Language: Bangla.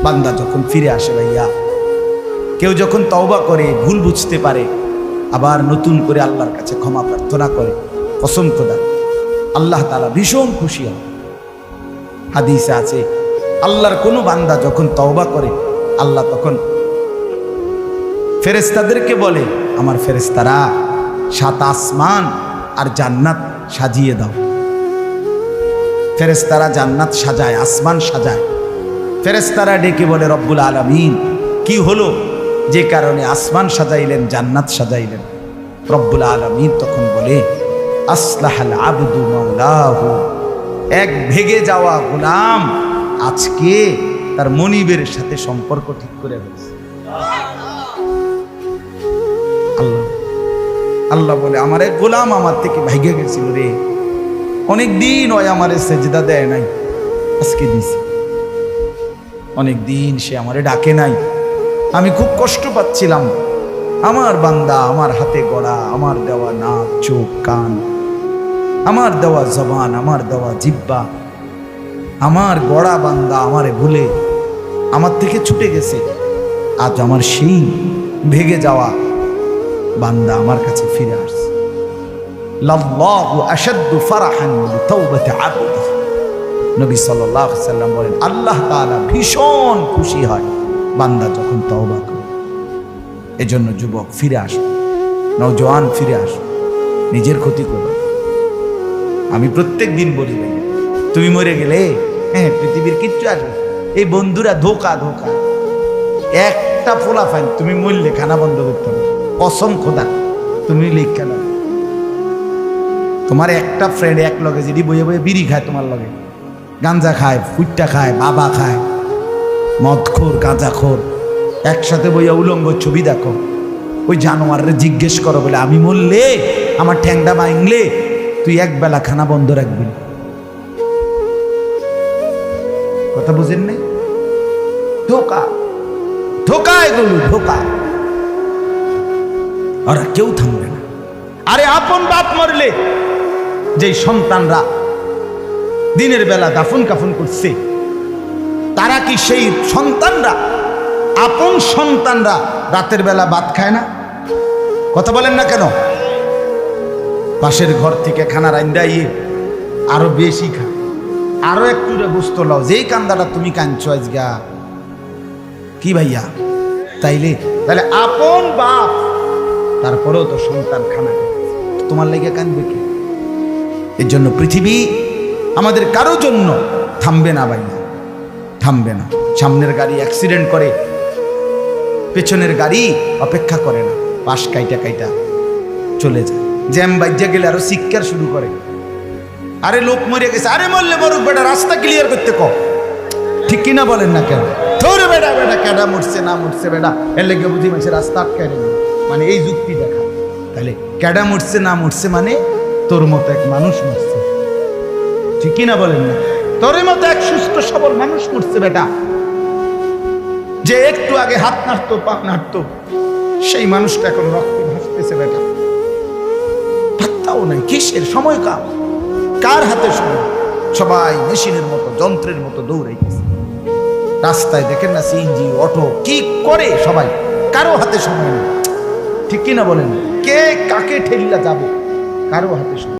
বান্দা যখন ফিরে আসে ভাইয়া, কেউ যখন তওবা করে, ভুল বুঝতে পারে, আবার নতুন করে আল্লাহর কাছে ক্ষমা প্রার্থনা করে, কসম খোদা আল্লাহ তাআলা ভীষণ খুশি হয়। হাদিসে আছে আল্লাহর কোনো বান্দা যখন তওবা করে, আল্লাহ তখন ফেরেশতাদেরকে বলে, আমার ফেরেশতারা 7 আসমান আর জান্নাত সাজিয়ে দাও। ফেরেশতারা জান্নাত সাজায়, আসমান সাজায়। ফেরেশতারা ডেকে বলে, রব্বুল আলামিন কি হলো যে কারণে আসমান সাজাইলেন, জান্নাত সাজাইলেন? রব্বুল আলামিন তখন বলে, আসলাহাল আবদু মাওলাহু, এক ভেগে যাওয়া গোলাম আজকে তার মনিবের সাথে সম্পর্ক ঠিক করে ফেলেছে। আল্লাহ আল্লাহ বলে, আমার এক গোলাম আমার থেকে ভাইগে গেছিল রে, অনেক দিন ওই আমারে সেজদা দেয় নাই, আজকে দিছে। অনেক দিন সে আমারে ডাকে নাই, আমি খুব কষ্ট পাচ্ছিলাম। আমার বান্দা আমার হাতে গড়া, আমার দেওয়া নাক চোখ কান, আমার দেওয়া জবান, আমার দেওয়া জিহ্বা, আমার গড়া বান্দা আমারে ভুলে আমার থেকে ছুটে গেছে। আজ আমার সেই ভেগে যাওয়া বান্দা আমার কাছে ফিরে আসছে। লাল্লাহু আশাদ্দু ফারাহান বিতাওবাতি আবদি, নবী সাল্লাল্লাহু আলাইহি সাল্লাম বলেন, আল্লাহ তাআলা ভীষণ খুশি হয় বান্দা যখন তওবা করে। এজন্য যুবক ফিরে আসো, নওজোয়ান ফিরে আসো, নিজের ক্ষতি করো। আমি প্রত্যেক দিন বলি, তুমি মরে গেলে হ্যাঁ পৃথিবীর কিচ্ছু আসবে, এই বন্ধুরা ধোকা ধোকা। একটা ফোলা ফাইন, তুমি মরলে খানা বন্ধ করতে হবে, কসম খোদা তুমি লিখে নাও। তোমার একটা ফ্রেন্ড এক লগে যদি বইয়ে বইয়ে বিড়ি খায়, তোমার লগে গাঞ্জা খায়, ফুটটা খায়, বাবা খায়, মদখোর গাঁজাখোর, একসাথে বইয়া উলঙ্গ ছবি দেখো, ওই জানোয়ারে জিজ্ঞেস করো বলে, আমি মরলে আমার ঠ্যাংটা ভাঙলে তুই এক বেলা খানা বন্ধ রাখবি। কথা বুঝেন নাই? ধোকা ধোকা, এগুলো ধোকা। ওরা কেউ থামবে না। আরে আপন বাপ মরলে যে সন্তানরা দিনের বেলা দাফন কাফন করছে, তারা কি সেই সন্তানরা, আপন সন্তানরা রাতের বেলা ভাত খায় না? কথা বলেন না কেন? পাশের ঘর থেকে খানা রান্দাইয়ে আরো বেশি খা, আরো একটু বুঝতো লাও, যেই কান্দাটা তুমি কাঁদছো আজগা কি ভাইয়া, তাইলে তাহলে আপন বাপ, তারপরেও তো সন্তান খানা তোমার লেগে কাঁদবে কি? এর জন্য পৃথিবী আমাদের কারো জন্য থামবে না ভাইয়া, থামবে না। সামনের গাড়ি অ্যাক্সিডেন্ট করে, পেছনের গাড়ি অপেক্ষা করে না, পাশ কাইটা কাইটা চলে যায়। জ্যাম বাজ্যা গেলে আরো শিক্ষার শুরু করে, আরে লোক মরে গেছে, আরে মরলে মরুক বেটা, রাস্তা ক্লিয়ার করতে ক। ঠিক কিনা বলেন না কেন? ধরে বেটা বেটা কেডা মরছে না মরছে বেটা, এর লেগে বুঝি মানুষের রাস্তা আটকায় নেবে, মানে এই যুক্তি দেখা। তাহলে কেডা মরছে না মরছে মানে তোর মতো এক মানুষ মরছে, ঠিক কিনা বলেন না? তোর মতো এক সুস্থ সবল মানুষ মরছে বেটা, যে একটু আগে হাত নাড়তো পা নাড়তো, সেই মানুষটা এখন রক্তে ভাসতেছে বেটা, পাত্তাও নাই। কিসের সময়? কার হাতে সময়? সবাই মেশিনের মতো, যন্ত্রের মতো দৌড়াইতেছে। রাস্তায় দেখেন না সিএনজি অটো কি করে সবাই, কারো হাতে সময় নেই, ঠিক কিনা বলেন? কে কাকে ঠেলিয়া যাবে, কারো হাতে সময়।